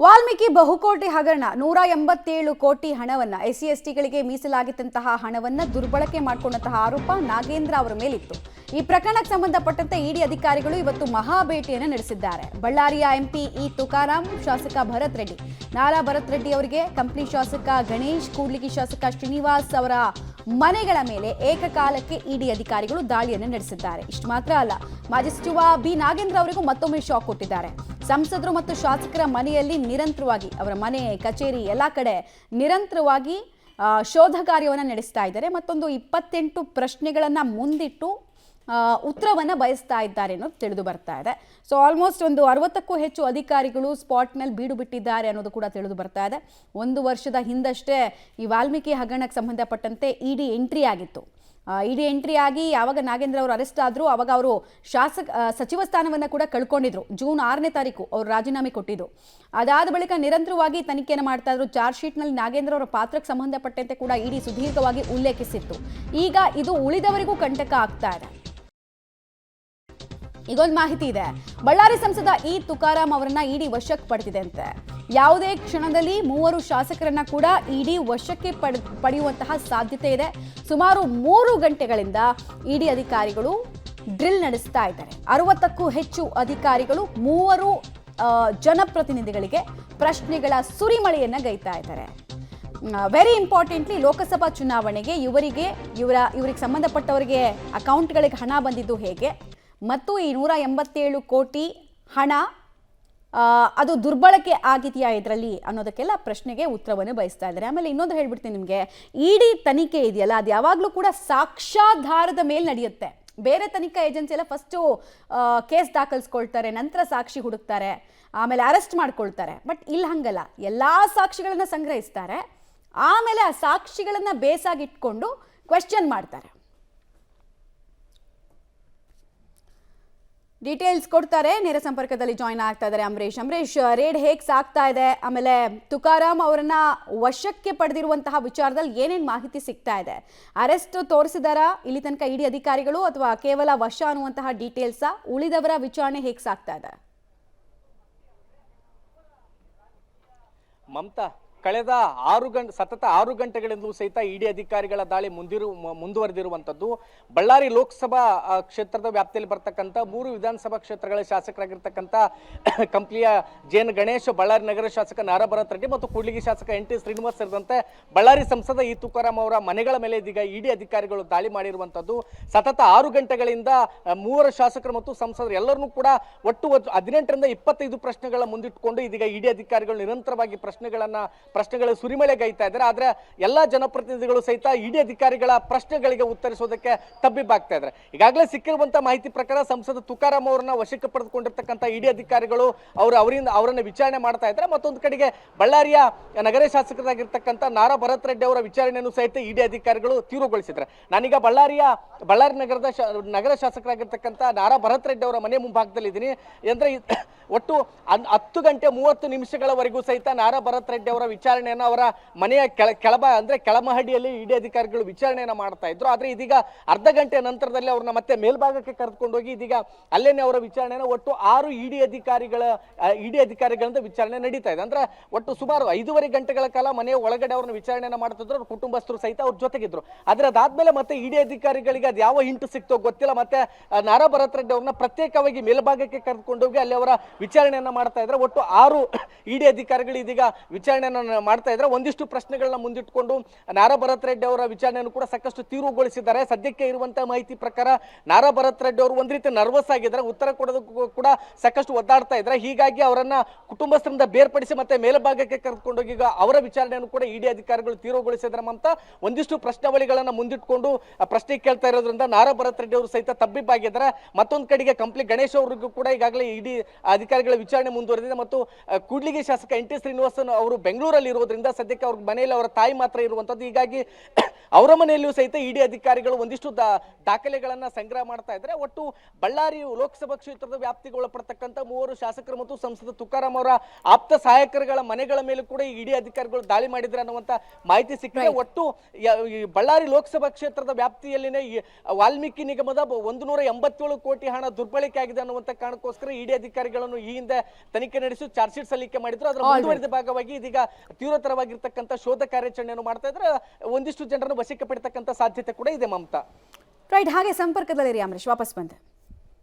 ವಾಲ್ಮೀಕಿ ಬಹುಕೋಟಿ ಹಗರಣ 187 ಕೋಟಿ ಹಣವನ್ನ ಎಸ್ಸಿ ಎಸ್ಟಿಗಳಿಗೆ ಮೀಸಲಾಗಿದ್ದಂತಹ ಹಣವನ್ನ ದುರ್ಬಳಕೆ ಮಾಡಿಕೊಂಡಂತಹ ಆರೋಪ ನಾಗೇಂದ್ರ ಅವರ ಮೇಲಿತ್ತು. ಈ ಪ್ರಕರಣಕ್ಕೆ ಸಂಬಂಧಪಟ್ಟಂತೆ ಇಡಿ ಅಧಿಕಾರಿಗಳು ಇವತ್ತು ಮಹಾ ಭೇಟಿಯನ್ನು ನಡೆಸಿದ್ದಾರೆ. ಬಳ್ಳಾರಿಯ ಎಂಪಿ ಇ ತುಕಾರಾಂ, ಶಾಸಕ ಭರತ್ ರೆಡ್ಡಿ, ನಾರಾ ಭರತ್ ರೆಡ್ಡಿ ಅವರಿಗೆ, ಕಂಪ್ಲಿ ಶಾಸಕ ಗಣೇಶ್, ಕೂಡ್ಲಿಗಿ ಶಾಸಕ ಶ್ರೀನಿವಾಸ್ ಅವರ ಮನೆಗಳ ಮೇಲೆ ಏಕಕಾಲಕ್ಕೆ ಇಡಿ ಅಧಿಕಾರಿಗಳು ದಾಳಿಯನ್ನು ನಡೆಸಿದ್ದಾರೆ. ಇಷ್ಟು ಮಾತ್ರ ಅಲ್ಲ, ಮಾಜಿ ಸಚಿವ ಬಿ ನಾಗೇಂದ್ರ ಅವರಿಗೂ ಮತ್ತೊಮ್ಮೆ ಶಾಕ್ ಕೊಟ್ಟಿದ್ದಾರೆ. ಸಂಸದರು ಮತ್ತು ಶಾಸಕರ ಮನೆಯಲ್ಲಿ ನಿರಂತರವಾಗಿ, ಅವರ ಮನೆ, ಕಚೇರಿ ಎಲ್ಲ ಕಡೆ ನಿರಂತರವಾಗಿ ಶೋಧ ಕಾರ್ಯವನ್ನು ನಡೆಸ್ತಾ ಇದ್ದಾರೆ. ಮತ್ತೊಂದು 28 ಪ್ರಶ್ನೆಗಳನ್ನು ಮುಂದಿಟ್ಟು ಉತ್ತರವನ್ನು ಬಯಸ್ತಾ ಇದ್ದಾರೆ ಅನ್ನೋದು ತಿಳಿದು ಬರ್ತಾ ಇದೆ. ಸೊ ಆಲ್ಮೋಸ್ಟ್ ಒಂದು 60ಕ್ಕೂ ಹೆಚ್ಚು ಅಧಿಕಾರಿಗಳು ಸ್ಪಾಟ್ನಲ್ಲಿ ಬೀಡು ಬಿಟ್ಟಿದ್ದಾರೆ ಅನ್ನೋದು ಕೂಡ ತಿಳಿದು ಬರ್ತಾ ಇದೆ. 1 ವರ್ಷದ ಹಿಂದಷ್ಟೇ ಈ ವಾಲ್ಮೀಕಿ ಹಗರಣಕ್ಕೆ ಸಂಬಂಧಪಟ್ಟಂತೆ ಇಡಿ ಎಂಟ್ರಿ ಆಗಿತ್ತು. ಇಡಿ ಎಂಟ್ರಿ ಆಗಿ ಯಾವಾಗ ನಾಗೇಂದ್ರ ಅವರು ಅರೆಸ್ಟ್ ಆದ್ರು ಆವಾಗ ಅವರು ಸಚಿವ ಸ್ಥಾನವನ್ನು ಕೂಡ ಕಳ್ಕೊಂಡಿದ್ರು. ಜೂನ್ 6ನೇ ತಾರೀಕು ಅವರು ರಾಜೀನಾಮೆ ಕೊಟ್ಟಿದ್ದು. ಅದಾದ ಬಳಿಕ ನಿರಂತರವಾಗಿ ತನಿಖೆಯನ್ನು ಮಾಡ್ತಾ ಇದ್ರು. ಚಾರ್ಜ್ ಶೀಟ್ನಲ್ಲಿ ನಾಗೇಂದ್ರ ಅವರ ಪಾತ್ರಕ್ಕೆ ಸಂಬಂಧಪಟ್ಟಂತೆ ಕೂಡ ಇಡಿ ಸುದೀರ್ಘವಾಗಿ ಉಲ್ಲೇಖಿಸಿತ್ತು. ಈಗ ಇದು ಉಳಿದವರಿಗೂ ಕಂಟಕ ಆಗ್ತಾ ಇದೆ. ಈಗೊಂದು ಮಾಹಿತಿ ಇದೆ, ಬಳ್ಳಾರಿ ಸಂಸದ ಇ ತುಕಾರಾಂ ಅವರನ್ನ ಇಡಿ ವಶಕ್ಕೆ ಪಡೆದಿದೆ ಅಂತೆ. ಯಾವುದೇ ಕ್ಷಣದಲ್ಲಿ 3 ಶಾಸಕರನ್ನ ಕೂಡ ಇಡಿ ವಶಕ್ಕೆ ಪಡೆಯುವಂತಹ ಸಾಧ್ಯತೆ ಇದೆ. ಸುಮಾರು 3 ಗಂಟೆಗಳಿಂದ ಇಡಿ ಅಧಿಕಾರಿಗಳು ಡ್ರಿಲ್ ನಡೆಸ್ತಾ ಇದ್ದಾರೆ. 60ಕ್ಕೂ ಹೆಚ್ಚು ಅಧಿಕಾರಿಗಳು 3 ಜನಪ್ರತಿನಿಧಿಗಳಿಗೆ ಪ್ರಶ್ನೆಗಳ ಸುರಿಮಳೆಯನ್ನ ಗೈತಾ ಇದ್ದಾರೆ. ವೆರಿ ಇಂಪಾರ್ಟೆಂಟ್ಲಿ, ಲೋಕಸಭಾ ಚುನಾವಣೆಗೆ ಇವರಿಗೆ ಸಂಬಂಧಪಟ್ಟವರಿಗೆ ಅಕೌಂಟ್ಗಳಿಗೆ ಹಣ ಬಂದಿದ್ದು ಹೇಗೆ ಮತ್ತು ಈ 187 ಕೋಟಿ ಹಣ ಅದು ದುರ್ಬಳಕೆ ಆಗಿದೆಯಾ ಇದರಲ್ಲಿ ಅನ್ನೋದಕ್ಕೆಲ್ಲ ಪ್ರಶ್ನೆಗೆ ಉತ್ತರವನ್ನು ಬಯಸ್ತಾ ಇದ್ದಾರೆ. ಆಮೇಲೆ ಇನ್ನೊಂದು ಹೇಳ್ಬಿಡ್ತೀನಿ ನಿಮಗೆ, ಇಡಿ ತನಿಖೆ ಇದೆಯಲ್ಲ, ಅದು ಯಾವಾಗಲೂ ಕೂಡ ಸಾಕ್ಷ್ಯಾಧಾರದ ಮೇಲೆ ನಡೆಯುತ್ತೆ. ಬೇರೆ ತನಿಖಾ ಏಜೆನ್ಸಿ ಎಲ್ಲ ಫಸ್ಟು ಕೇಸ್ ದಾಖಲಿಸ್ಕೊಳ್ತಾರೆ, ನಂತರ ಸಾಕ್ಷಿ ಹುಡುಕ್ತಾರೆ, ಆಮೇಲೆ ಅರೆಸ್ಟ್ ಮಾಡ್ಕೊಳ್ತಾರೆ. ಬಟ್ ಇಲ್ಲಿ ಹಂಗಲ್ಲ, ಎಲ್ಲ ಸಾಕ್ಷಿಗಳನ್ನು ಸಂಗ್ರಹಿಸ್ತಾರೆ, ಆಮೇಲೆ ಆ ಸಾಕ್ಷಿಗಳನ್ನು ಬೇಸಾಗಿಟ್ಕೊಂಡು ಕ್ವೆಶ್ಚನ್ ಮಾಡ್ತಾರೆ, ಡೀಟೇಲ್ಸ್ ಕೊಡ್ತಾರೆ. ನೇರ ಸಂಪರ್ಕದಲ್ಲಿ ಜಾಯ್ನ್ ಆಗ್ತಾ ಇದ್ದಾರೆ ಅಂಬರೀಶ್, ರೇಡ್ ಹೇಗೆ ಸಾಗ್ತಾ ಇದೆ, ಆಮೇಲೆ ತುಕಾರಾಂ ಅವರನ್ನ ವಶಕ್ಕೆ ಪಡೆದಿರುವಂತಹ ವಿಚಾರದಲ್ಲಿ ಏನೇನು ಮಾಹಿತಿ ಸಿಗ್ತಾ ಇದೆ, ಅರೆಸ್ಟ್ ತೋರಿಸಿದಾರಾ ಇಲ್ಲಿ ತನಕ ಇಡಿ ಅಧಿಕಾರಿಗಳು ಅಥವಾ ಕೇವಲ ವಶ ಅನ್ನುವಂತಹ ಡೀಟೇಲ್ಸಾ, ಉಳಿದವರ ವಿಚಾರಣೆ ಹೇಗೆ ಸಾಗ್ತಾ ಇದೆ? ಮಮತಾ, ಕಳೆದ ಸತತ 6 ಗಂಟೆಗಳಿಂದಲೂ ಸಹಿತ ಇಡಿ ಅಧಿಕಾರಿಗಳ ದಾಳಿ ಮುಂದುವರೆದಿರುವಂಥದ್ದು. ಬಳ್ಳಾರಿ ಲೋಕಸಭಾ ಕ್ಷೇತ್ರದ ವ್ಯಾಪ್ತಿಯಲ್ಲಿ ಬರ್ತಕ್ಕಂಥ 3 ವಿಧಾನಸಭಾ ಕ್ಷೇತ್ರಗಳ ಶಾಸಕರಾಗಿರ್ತಕ್ಕಂಥ ಕಂಪ್ಲಿಯ ಜೆಎನ್ ಗಣೇಶ್, ಬಳ್ಳಾರಿ ನಗರ ಶಾಸಕ ನಾರಾ ಭರತ್ ರೆಡ್ಡಿ ಮತ್ತು ಕೂಡ್ಲಿಗಿ ಶಾಸಕ NT ಶ್ರೀನಿವಾಸ್ ಸೇರಿದಂತೆ ಬಳ್ಳಾರಿ ಸಂಸದ ಇ ತುಕಾರಾಂ ಅವರ ಮನೆಗಳ ಮೇಲೆ ಇದೀಗ ಇಡಿ ಅಧಿಕಾರಿಗಳು ದಾಳಿ ಮಾಡಿರುವಂಥದ್ದು. ಸತತ 6 ಗಂಟೆಗಳಿಂದ 3 ಶಾಸಕರು ಮತ್ತು ಸಂಸದರು ಎಲ್ಲರನ್ನೂ ಕೂಡ ಒಟ್ಟು 18ರಿಂದ 25 ಪ್ರಶ್ನೆಗಳ ಮುಂದಿಟ್ಟುಕೊಂಡು ಇದೀಗ ಇಡಿ ಅಧಿಕಾರಿಗಳು ನಿರಂತರವಾಗಿ ಪ್ರಶ್ನೆಗಳ ಸುರಿಮಳೆ ಗೈತಾ ಇದ್ದಾರೆ. ಆದ್ರೆ ಎಲ್ಲಾ ಜನಪ್ರತಿನಿಧಿಗಳು ಸಹಿತ ಇಡಿ ಅಧಿಕಾರಿಗಳ ಪ್ರಶ್ನೆಗಳಿಗೆ ಉತ್ತರಿಸೋದಕ್ಕೆ ತಬ್ಬಿಬ್ಬಾಗ್ತಾ ಇದ್ದಾರೆ. ಈಗಾಗಲೇ ಸಿಕ್ಕಿರುವಂತಹ ಮಾಹಿತಿ ಪ್ರಕಾರ ಸಂಸದ ತುಕಾರಾಂ ಅವರನ್ನ ವಶಕ್ಕೆ ಪಡೆದುಕೊಂಡಿರ್ತಕ್ಕಂಥ ಇಡಿ ಅಧಿಕಾರಿಗಳು ಅವರನ್ನ ವಿಚಾರಣೆ ಮಾಡ್ತಾ ಇದ್ದಾರೆ. ಮತ್ತೊಂದು ಕಡೆಗೆ ಬಳ್ಳಾರಿಯ ನಗರ ಶಾಸಕರಾಗಿರ್ತಕ್ಕಂಥ ನಾರಾ ಭರತ್ ರೆಡ್ಡಿ ಅವರ ವಿಚಾರಣೆಯನ್ನು ಸಹಿತ ಇಡಿ ಅಧಿಕಾರಿಗಳು ತೀವ್ರಗೊಳಿಸಿದ್ದಾರೆ. ನಾನೀಗ ಬಳ್ಳಾರಿ ನಗರ ಶಾಸಕರಾಗಿರ್ತಕ್ಕಂಥ ನಾರಾ ಭರತ್ ರೆಡ್ಡಿ ಅವರ ಮನೆ ಮುಂಭಾಗದಲ್ಲಿ ಇದ್ದೀನಿ. ಅಂದ್ರೆ ಒಟ್ಟು 10 ಗಂಟೆ 30 ನಿಮಿಷಗಳವರೆಗೂ ಸಹಿತ ನಾರಾ ಭರತ್ ರೆಡ್ಡಿ ಅವರ ವಿಚಾರಣೆಯನ್ನು ಅವರ ಮನೆಯ ಕೆಳಮಹಡಿಯಲ್ಲಿ ಇಡಿ ಅಧಿಕಾರಿಗಳು ವಿಚಾರಣೆಯನ್ನು ಮಾಡ್ತಾ ಇದ್ರು. ಆದ್ರೆ ಇದೀಗ ಅರ್ಧ ಗಂಟೆ ನಂತರದಲ್ಲಿ ಅವ್ರನ್ನ ಮತ್ತೆ ಮೇಲ್ಭಾಗಕ್ಕೆ ಕರೆದುಕೊಂಡೋಗಿ ಇದೀಗ ಅಲ್ಲೇನೆ ಅವರ ವಿಚಾರಣೆಯನ್ನು ಒಟ್ಟು 6 ಇಡಿ ಅಧಿಕಾರಿಗಳಿಂದ ವಿಚಾರಣೆ ನಡೀತಾ ಇದೆ. ಅಂದ್ರೆ ಒಟ್ಟು ಸುಮಾರು 5.5 ಗಂಟೆಗಳ ಕಾಲ ಮನೆಯ ಒಳಗಡೆ ಅವ್ರನ್ನ ವಿಚಾರಣೆಯನ್ನು ಮಾಡ್ತಿದ್ರು. ಅವ್ರ ಕುಟುಂಬಸ್ಥರು ಸಹಿತ ಅವ್ರ ಜೊತೆಗಿದ್ರು. ಆದ್ರೆ ಅದಾದ್ಮೇಲೆ ಮತ್ತೆ ಇಡಿ ಅಧಿಕಾರಿಗಳಿಗೆ ಅದು ಯಾವ ಹಿಂಟು ಸಿಕ್ತೋ ಗೊತ್ತಿಲ್ಲ, ಮತ್ತೆ ನಾರಾ ಭರತ್ ರೆಡ್ಡಿ ಅವ್ರನ್ನ ಪ್ರತ್ಯೇಕವಾಗಿ ಮೇಲ್ಭಾಗಕ್ಕೆ ಕರೆದುಕೊಂಡೋಗಿ ಅಲ್ಲಿ ಅವರ ವಿಚಾರಣೆಯನ್ನ ಮಾಡ್ತಾ ಇದ್ರೆ. ಒಟ್ಟು 6 ಇಡಿ ಅಧಿಕಾರಿಗಳು ಇದೀಗ ವಿಚಾರಣೆಯನ್ನ ಮಾಡ್ತಾ ಇದ್ರೆ. ಒಂದಿಷ್ಟು ಪ್ರಶ್ನೆಗಳನ್ನ ಮುಂದಿಟ್ಟುಕೊಂಡು ನಾರಾ ಭರತ್ ರೆಡ್ಡಿ ಅವರ ವಿಚಾರಣೆಯನ್ನು ಕೂಡ ಸಾಕಷ್ಟು ತೀವ್ರಗೊಳಿಸಿದ್ದಾರೆ. ಸದ್ಯಕ್ಕೆ ಇರುವಂತಹ ಮಾಹಿತಿ ಪ್ರಕಾರ ನಾರಾ ಭರತ್ ರೆಡ್ಡಿ ಅವರು ಒಂದ್ ರೀತಿ ನರ್ವಸ್ ಆಗಿದ್ದಾರೆ, ಉತ್ತರ ಕೊಡೋದಕ್ಕೂ ಕೂಡ ಸಾಕಷ್ಟು ಒದ್ದಾಡ್ತಾ ಇದ್ದಾರೆ. ಹೀಗಾಗಿ ಅವರನ್ನ ಕುಟುಂಬಸ್ಥರಿಂದ ಬೇರ್ಪಡಿಸಿ ಮತ್ತೆ ಮೇಲ್ಭಾಗಕ್ಕೆ ಕರೆದುಕೊಂಡೋಗಿ ಈಗ ಅವರ ವಿಚಾರಣೆಯನ್ನು ಕೂಡ ಇಡಿ ಅಧಿಕಾರಿಗಳು ತೀವ್ರಗೊಳಿಸಿದ್ದಾರೆ. ಅಂತ ಒಂದಿಷ್ಟು ಪ್ರಶ್ನಾವಳಿಗಳನ್ನ ಮುಂದಿಟ್ಕೊಂಡು ಪ್ರಶ್ನೆ ಕೇಳ್ತಾ ಇರೋದ್ರಿಂದ ನಾರಾ ಭರತ್ ರೆಡ್ಡಿ ಅವರು ಸಹಿತ ತಬ್ಬಿಬ್ಬಾಗಿದ್ದಾರೆ. ಮತ್ತೊಂದು ಕಡೆಗೆ ಕಂಪ್ಲಿ ಗಣೇಶ್ ಅವರಿಗೂ ಕೂಡ ಈಗಾಗಲೇ ಇಡಿ ಅಧಿಕಾರಿಗಳ ವಿಚಾರಣೆ ಮುಂದುವರೆದಿದೆ. ಮತ್ತು ಕೂಡ್ಲಿಗಿ ಶಾಸಕ NT ಶ್ರೀನಿವಾಸ್ ಅವರು ಬೆಂಗಳೂರಲ್ಲಿ ಬೆಂಗಳೂರಲ್ಲಿ ಇರೋದ್ರಿಂದ ಸದ್ಯಕ್ಕೆ ಅವ್ರ ಮನೆಯಲ್ಲಿ ಅವರ ತಾಯಿ ಮಾತ್ರ ಇರುವಂತದ್ದು. ಹೀಗಾಗಿ ಅವರ ಮನೆಯಲ್ಲಿಯೂ ಸಹಿತ ಇಡಿ ಅಧಿಕಾರಿಗಳು ಒಂದಿಷ್ಟು ದಾಖಲೆಗಳನ್ನ ಸಂಗ್ರಹ ಮಾಡ್ತಾ ಇದ್ದಾರೆ. ಒಟ್ಟು ಬಳ್ಳಾರಿ ಲೋಕಸಭಾ ಕ್ಷೇತ್ರದ ವ್ಯಾಪ್ತಿಗೆ ಒಳಪಡ್ತಕ್ಕಂಥ 3 ಶಾಸಕರು ಮತ್ತು ಸಂಸದ ತುಕಾರಾಂ ಅವರ ಆಪ್ತ ಸಹಾಯಕರುಗಳ ಮನೆಗಳ ಮೇಲೂ ಕೂಡ ಈ ಇಡಿ ಅಧಿಕಾರಿಗಳು ದಾಳಿ ಮಾಡಿದ್ರೆ ಅನ್ನುವಂತ ಮಾಹಿತಿ ಸಿಕ್ಕಿದೆ. ಒಟ್ಟು ಈ ಬಳ್ಳಾರಿ ಲೋಕಸಭಾ ಕ್ಷೇತ್ರದ ವ್ಯಾಪ್ತಿಯಲ್ಲಿನೇ ಈ ವಾಲ್ಮೀಕಿ ನಿಗಮದ 187 ಕೋಟಿ ಹಣ ದುರ್ಬಳಕೆ ಆಗಿದೆ ಅನ್ನುವಂತ ಕಾರಣಕ್ಕೋಸ್ಕರ ಇಡಿ ಅಧಿಕಾರಿಗಳನ್ನು ಈ ಹಿಂದೆ ತನಿಖೆ ನಡೆಸಿ ಚಾರ್ಜ್ ಶೀಟ್ ಸಲ್ಲಿಕೆ ಮಾಡಿದ್ರು. ಅದರ ಮುಂದುವರಿದ ಭಾಗವಾಗಿ ಇದೀಗ ತೀವ್ರತರವಾಗಿರ್ತಕ್ಕಂಥ ಶೋಧ ಕಾರ್ಯಾಚರಣೆಯನ್ನು ಮಾಡ್ತಾ ಇದ್ರೆ ಒಂದಿಷ್ಟು ಜನರನ್ನು ವಶಕ್ಕೆ ಪಡೆತಕ್ಕಂಥ ಸಾಧ್ಯತೆ ಕೂಡ ಇದೆ ಮಮತಾ. ರೈಟ್, ಹಾಗೆ ಸಂಪರ್ಕದಲ್ಲಿರಿ ಅಮರೀಶ್, ವಾಪಸ್ ಬಂದೆ.